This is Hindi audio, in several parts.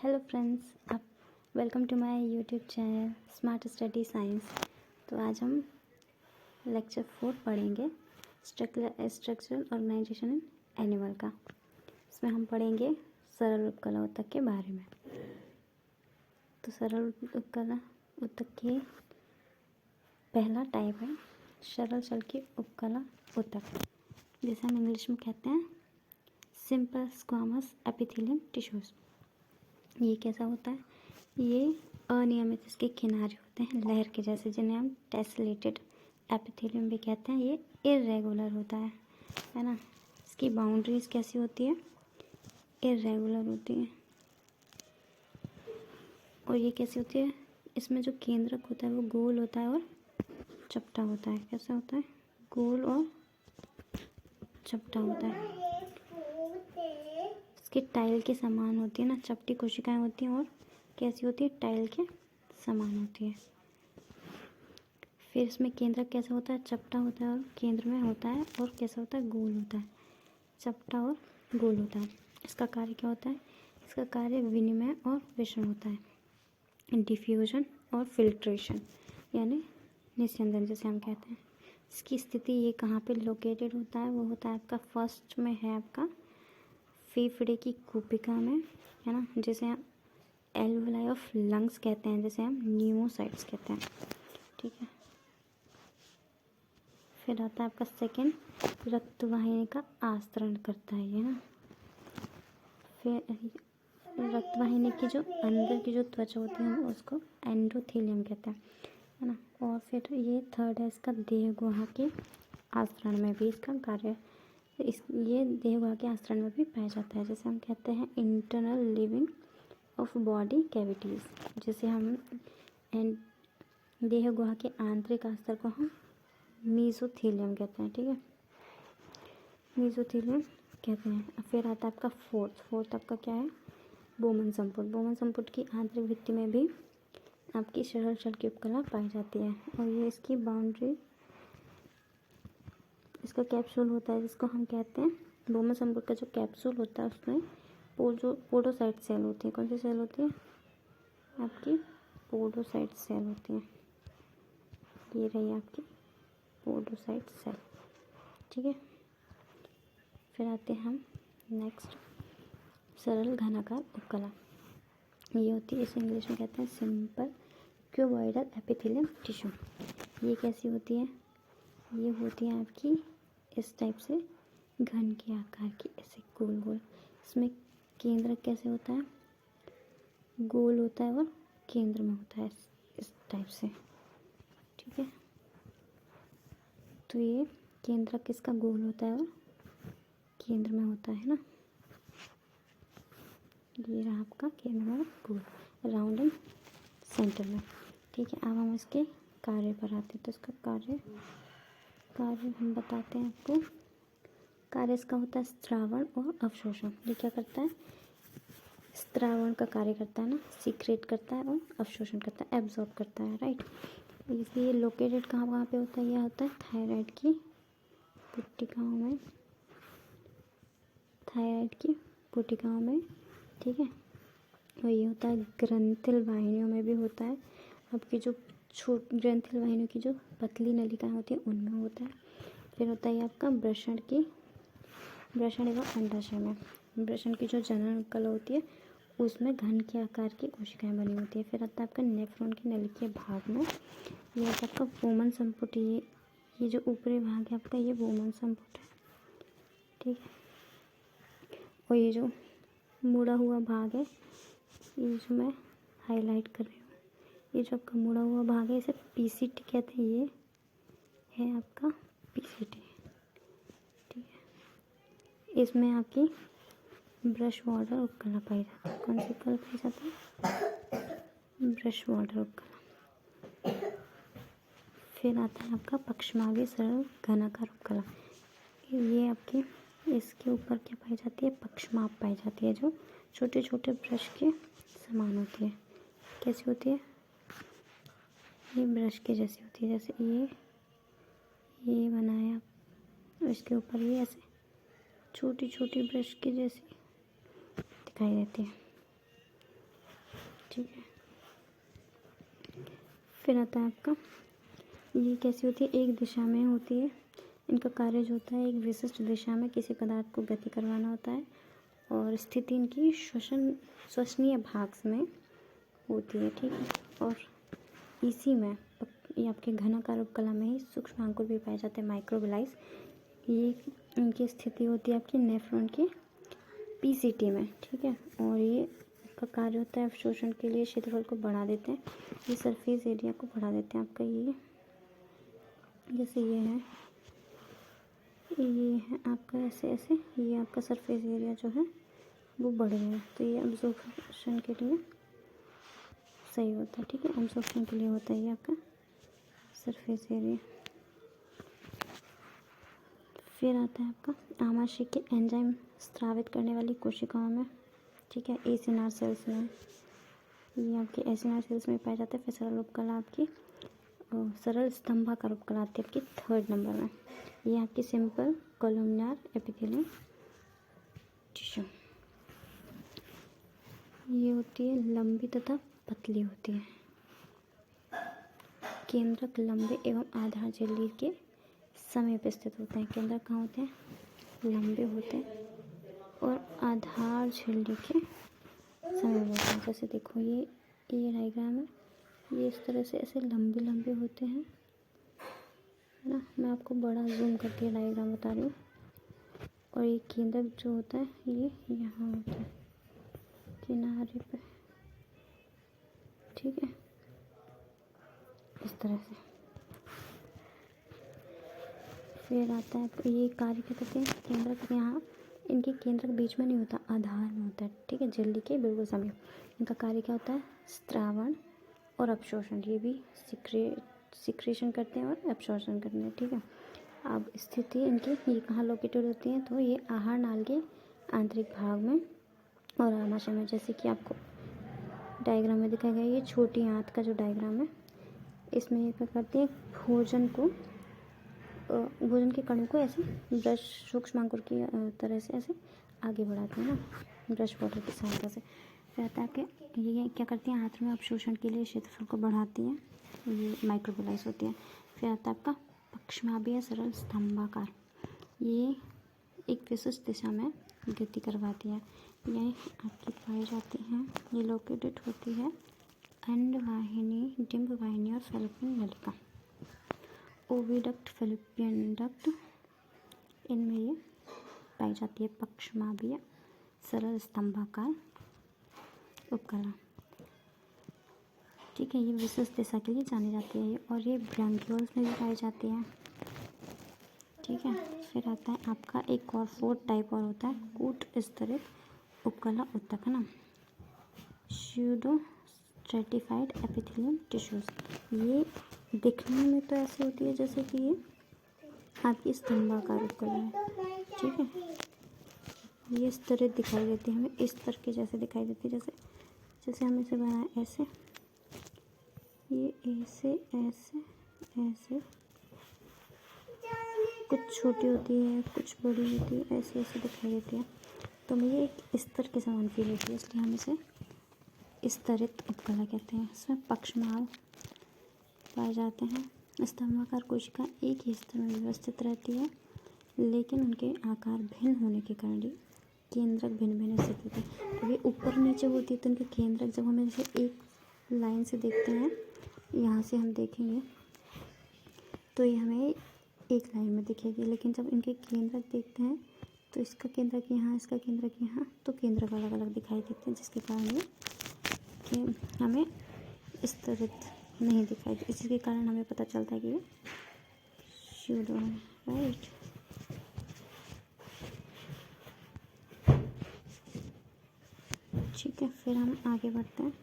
हेलो फ्रेंड्स, आप welcome to my YouTube channel smart study science. तो आज हम लेक्चर 4 पढ़ेंगे स्ट्रक्चरल ऑर्गेनाइजेशन इन एनिमल का। इसमें हम पढ़ेंगे सरल उपकला ऊतक के बारे में। तो सरल उपकला ऊतक के पहला टाइप है सरल शल्कीय उपकला ऊतक, जिसे हम इंग्लिश में कहते हैं सिंपल स्क्वामस एपिथेलियम टिश्यूज। ये कैसा होता है? ये अनियमित इसके किनारे होते हैं लहर के जैसे, जिन्हें हम टेसलेटेड एपिथेलियम भी कहते हैं। ये इर्रेगुलर होता है ना। इसकी बाउंड्रीज कैसी होती है? इर्रेगुलर होती है। और ये कैसी होती है? इसमें जो केंद्रक होता है वो गोल होता है और चपटा होता है। कैसा होता है? गोल और चपटा होता है। इसकी टाइल के समान होती है ना, चपटी कोशिकाएं होती हैं और कैसी होती है? टाइल के समान होती है। फिर इसमें केंद्रक कैसा होता है? चपटा होता है और केंद्र में होता है, और कैसा होता है? गोल होता है। चपटा और गोल होता है। इसका कार्य क्या होता है? इसका कार्य विनिमय और विषम होता है, डिफ्यूजन और फिल्ट्रेशन, यानी निस्यंदन जिसे हम कहते हैं। इसकी स्थिति ये कहाँ पे लोकेटेड होता है? वो होता है आपका फर्स्ट में है आपका फेफड़े की कूपिका में, है ना, जिसे हम एल्वोलाई ऑफ लंग्स कहते हैं, जिसे हम न्यूमोसाइट्स कहते हैं। ठीक है। फिर आता है आपका सेकंड, रक्तवाहिनी का आस्तरण करता है ये ना। फिर रक्तवाहिनी की जो अंदर की जो त्वचा होती है उसको एंडोथेलियम कहते हैं, है ना। और फिर ये थर्ड है इसका देह गुहा के आस्तरण में भी इसका कार्य, ये देह गुहा के आस्तरण में भी पाया जाता है, जिसे हम कहते हैं internal living of body cavities, जिसे हम देह गुहा के आंतरिक आस्तर को हम मीजोथेलियम कहते हैं। ठीक है, मीजोथेलियम कहते हैं। फिर आता है आपका फोर्थ आपका क्या है? बोमन संपुट। बोमन संपुट की आंतरिक भित्ति में भी आपकी सरल शल्कीय उपकला पाई जाती है, और ये इसकी बाउंड्री, इसका कैप्सूल होता है जिसको हम कहते हैं बोमन संपुट का जो कैप्सूल होता है उसमें पोडोसाइट सेल होती है। कौन सी सेल होती है? आपकी पोडोसाइट सेल होती है। ये रही आपकी पोडोसाइट सेल। ठीक है। फिर आते हैं हम नेक्स्ट सरल घनाकार उपकला। ये होती है, इसे इंग्लिश में कहते हैं सिंपल क्यूबॉइडल एपिथेलियम टिश्यू। ये कैसी होती है? ये होती है आपकी इस टाइप से घन के आकार की, ऐसे गोल गोल। इसमें केंद्र कैसे होता है? गोल होता है और केंद्र में होता है इस टाइप से। ठीक है। तो ये केंद्र किसका? गोल होता है और केंद्र में होता है ना। ये रहा आपका केंद्र में गोल, राउंड एंड सेंटर में। ठीक है। अब हम इसके कार्य पर आते हैं। तो इसका कार्य हम बताते हैं आपको। कार्य इसका होता है स्त्रावण और अवशोषण। ये क्या करता है? स्त्रावण का कार्य करता है ना, सीक्रेट करता है, और अवशोषण करता है, एब्जॉर्ब करता है। राइट। इसलिए लोकेटेड कहाँ पे होता है? यह होता है थायराइड की पुटिकाओं में। ठीक है। और ये होता है ग्रंथिल वाहिनियों में भी होता है। आपकी जो ग्रंथिल वाहिनियों की जो पतली नलिकाएं होती हैं उनमें होता है। फिर होता है आपका वृषण एवं अंडाशय में। वृषण की जो जनन कला होती है उसमें घन के आकार की कोशिकाएं बनी होती है। फिर आता है आपका नेफ्रॉन के नलिकीय भाग में। ये होता है आपका बोमन संपुट। ये जो ऊपरी भाग है आपका, ये बोमन संपुट है। ठीक है। और ये जो मुड़ा हुआ भाग है, ये जो मैं हाईलाइट कर रही हूँ, ये जो आपका मुड़ा हुआ भाग है इसे पीसीटी कहते हैं। ये है आपका पीसीटी। ठीक है। इसमें आपकी ब्रश वाटर उपकला पाई जाती है। कौन सी उपकला पाई जाती है? ब्रश वाटर उपकला। फिर आता है आपका पक्षमार्गी सरल घनाकार उपकला। ये आपके इसके ऊपर क्या पाई जाती है? पक्षमाप पाई जाती है, जो छोटे छोटे ब्रश के समान होती है। कैसी होती है? ये ब्रश के जैसी होती है। जैसे ये बनाया, इसके ऊपर ये ऐसे छोटी छोटी ब्रश के जैसी दिखाई देती है। ठीक है। फिर आता है आपका, ये कैसी होती है, एक दिशा में होती है। इनका कार्य जो होता है एक विशिष्ट दिशा में किसी पदार्थ को गति करवाना होता है और स्थिति इनकी श्वसनीय भाग में होती है। ठीक है। और इसी में ये आपके घनाकार उपकला में ही सूक्ष्म अंकुर भी पाए जाते हैं, माइक्रोबिलाइस। ये इनकी स्थिति होती है आपकी नेफ्रॉन के पीसीटी में। ठीक है। और ये का कार्य होता है अवशोषण के लिए क्षेत्रफल को बढ़ा देते हैं, ये सरफेस एरिया को बढ़ा देते हैं आपका। ये जैसे ये है आपका ऐसे ऐसे, ये आपका सरफेस एरिया जो है वो बढ़ गया है, तो ये अब्जॉर्प्शन के लिए सही होता है। ठीक है। अब्जॉर्प्शन के लिए होता है ये आपका सरफेस एरिया। फिर आता है आपका आमाशय के एंजाइम स्रावित करने वाली कोशिकाओं में। ठीक है। एसिनार सेल्स में, ये आपके एसिनार सेल्स में पाया जाता है। फिर सरल उपकला आपकी सरल स्तंभाकार उपकला आती है आपकी 3rd नंबर में। ये आपकी सिंपल कोलुमनार एपिथेलियम टिश्यू, ये होती है लंबी तथा पतली होती है। केंद्रक लंबे एवं आधार झिल्ली के समीप स्थित होते हैं। केंद्रक कहाँ होते हैं, लंबे होते हैं और आधार झिल्ली के समीप होते हैं। जैसे देखो ये डायग्राम है, ये इस तरह से ऐसे लंबे लंबे होते हैं, है ना। मैं आपको बड़ा जूम करके डायग्राम बता रही हूँ। और ये केंद्रक जो होता है ये यहाँ होता है किनारे पे। ठीक है। इस तरह से। फिर आता है ये कार्य क्या करते हैं, केंद्रक यहाँ, इनके केंद्रक बीच में नहीं होता, आधार में होता है। ठीक है। झिल्ली के बिल्कुल समीप। इनका कार्य क्या होता है, स्त्रावण और अवशोषण, ये भी सिक्रेशन करते हैं और अवशोषण करते हैं। ठीक है। अब स्थिति इनकी ये कहाँ लोकेटेड होती है, तो ये आहार नाल के आंतरिक भाग में और आमाशय में। जैसे कि आपको डायग्राम में दिखाया गया, ये छोटी आंत का जो डायग्राम है, इसमें ये क्या करती है, भोजन के कणों को ऐसे ब्रश सूक्ष्म अंकुर की तरह से ऐसे आगे बढ़ाते हैं ना, ब्रश वाटर की सहायता से। फिर आता है कि ये क्या करती है, आंत में अवशोषण के लिए क्षेत्रफल को बढ़ाती है, ये माइक्रोबिलाइस होती है। फिर आता है आपका पक्षमाभीय सरल स्तंभाकार, ये एक विशिष्ट दिशा में गति करवाती है। ये आपकी पाई जाती हैं, ये लोकेटेड होती है अंडवाहिनी, डिंब वाहिनी और फैलोपियन नलिका, ओविडक्ट, फैलोपियन डक्ट, इनमें ये पाई जाती है पक्षमाभीय सरल स्तंभाकार उपकला। ठीक है। ये विशिष्ट दिशा के लिए जानी जाती है और ये ब्रांक्यूल्स में भी पाई जाती है। ठीक है। फिर आता है आपका एक और 4th टाइप और होता है कूट स्तरित उपकला उत्तक, है ना, स्यूडो स्ट्रेटिफाइड एपिथेलियम टिश्यूज। ये दिखने में तो ऐसे होती है जैसे कि ये आपकी स्तंभाकार उपकला है। ठीक है। ये स्तरित दिखाई देती है हमें, इस तरह के जैसे दिखाई देती है, जैसे हम इसे बनाए ऐसे, ये ऐसे ऐसे ऐसे, कुछ छोटी होती है कुछ बड़ी होती है, ऐसे ऐसे दिखाई देती है। तो हमें ये एक स्तर के समान फील होती है, इसलिए हम इसे स्तरित उपकला कहते हैं। इसमें पक्षमाभ पाए जाते हैं। स्तंभाकार कोशिका एक ही स्तर में व्यवस्थित रहती है, लेकिन उनके आकार भिन्न होने के कारण केंद्रक भिन्न भिन्न स्थित होते हैं। तो ये ऊपर नीचे होती है, तो उनके केंद्रक जब हम इसे एक लाइन से देखते हैं, यहाँ से हम देखेंगे तो ये हमें एक लाइन में दिखेगी, लेकिन जब इनके केंद्रक देखते हैं तो इसका केंद्रक यहाँ, इसका केंद्रक यहाँ, तो केंद्रक अलग अलग दिखाई देते हैं, जिसके कारण ये कि हमें स्तरित नहीं दिखाई देती। इसी के कारण हमें पता चलता है कि ये स्यूडो है, राइट। ठीक है। फिर हम आगे बढ़ते हैं।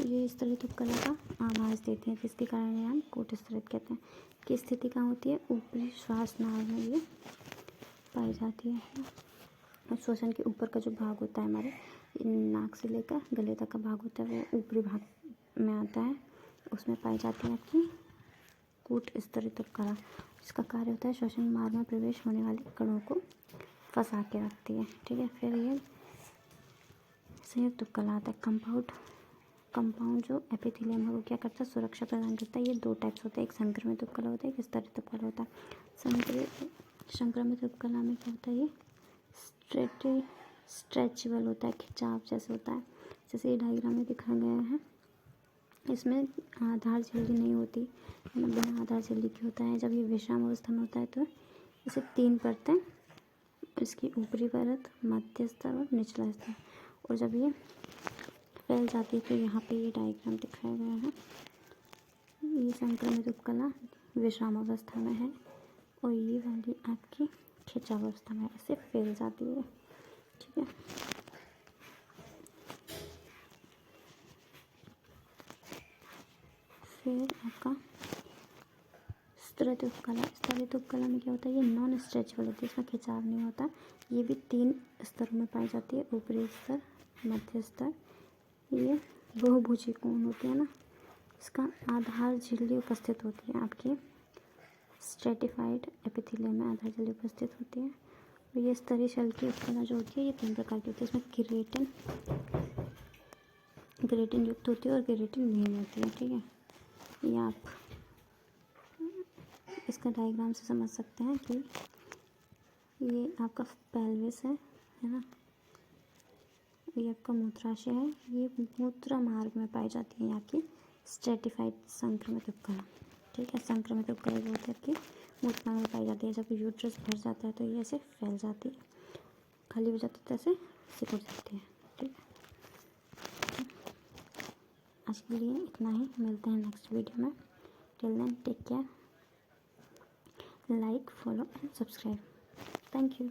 ये स्तरित उपकला का आभास देते हैं, जिसके कारण ये हम कूट स्तरित कहते हैं। की स्थिति कहाँ होती है, ऊपरी श्वास नाल में ये पाई जाती है। और श्वसन के ऊपर का जो भाग होता है हमारे नाक से लेकर गले तक का भाग होता है, वो ऊपरी भाग में आता है, उसमें पाई जाती है आपकी कूट स्तरित उपकला। इसका कार्य होता है श्वसन मार्ग में प्रवेश होने वाले कणों को फंसा के रखती है। ठीक है, फिर ये संयुक्त उपकला आता है। कंपाउंड जो एपिथेलियम है वो क्या करता है, सुरक्षा प्रदान करता है। ये दो टाइप्स होते हैं, एक संक्रमित उपकला होता है, एक स्तरित उपकला होता है। संक्रमित उपकला में क्या होता है, ये स्ट्रेचेबल होता है, खिंचाव जैसे होता है, जैसे ये डायग्राम में दिखाया गया है। इसमें आधार झिल्ली नहीं होती, बिना आधार झिल्ली की होता है। जब ये विश्राम अवस्था में होता है तो इसे 3 परतें, इसकी ऊपरी परत, मध्य स्तर और निचला स्तर, और जब ये फैल जाती है तो यहाँ पे ये डायग्राम दिखाया गया है। ये संक्रमित उपकला विश्राम अवस्था में है और ये वाली आपकी खिंचाव अवस्था में ऐसे फैल जाती है। ठीक है, फिर आपका स्तरित उपकला में क्या होता है, ये नॉन स्ट्रेचेबल होती है, इसमें खिंचाव नहीं होता। ये भी 3 स्तरों में पाई जाती है, ऊपरी स्तर, मध्य स्तर। ये बहुभुजी कोण होती है ना, इसका आधार झिल्ली उपस्थित होती है, आपकी स्ट्रेटिफाइड एपिथेलियम में आधार झिल्ली उपस्थित होती है। और ये स्तरीय शल्य की उपकला जो होती है ये 3 प्रकार की होती है। इसमें केराटिन युक्त होती है और केराटिन विहीन होती है। ठीक है, ये आप इसका डायग्राम से समझ सकते हैं कि ये आपका पेल्विस है ना, ये आपका मूत्राशय है, ये मूत्र मार्ग में पाई जाती है यहाँ की स्ट्रेटिफाइड संक्रमित उपकला। ठीक है, संक्रमित उपकला जो होती है आपकी मूत्र मार्ग में पाई जाती है। जब यूट्रस भर जाता है तो ये ऐसे फैल जाती है, खाली हो जाती है तो ऐसे सिकुड़ जाती है। ठीक है, आज के लिए इतना ही, मिलते हैं नेक्स्ट वीडियो में। Till then take care, like, follow and subscribe. Thank you.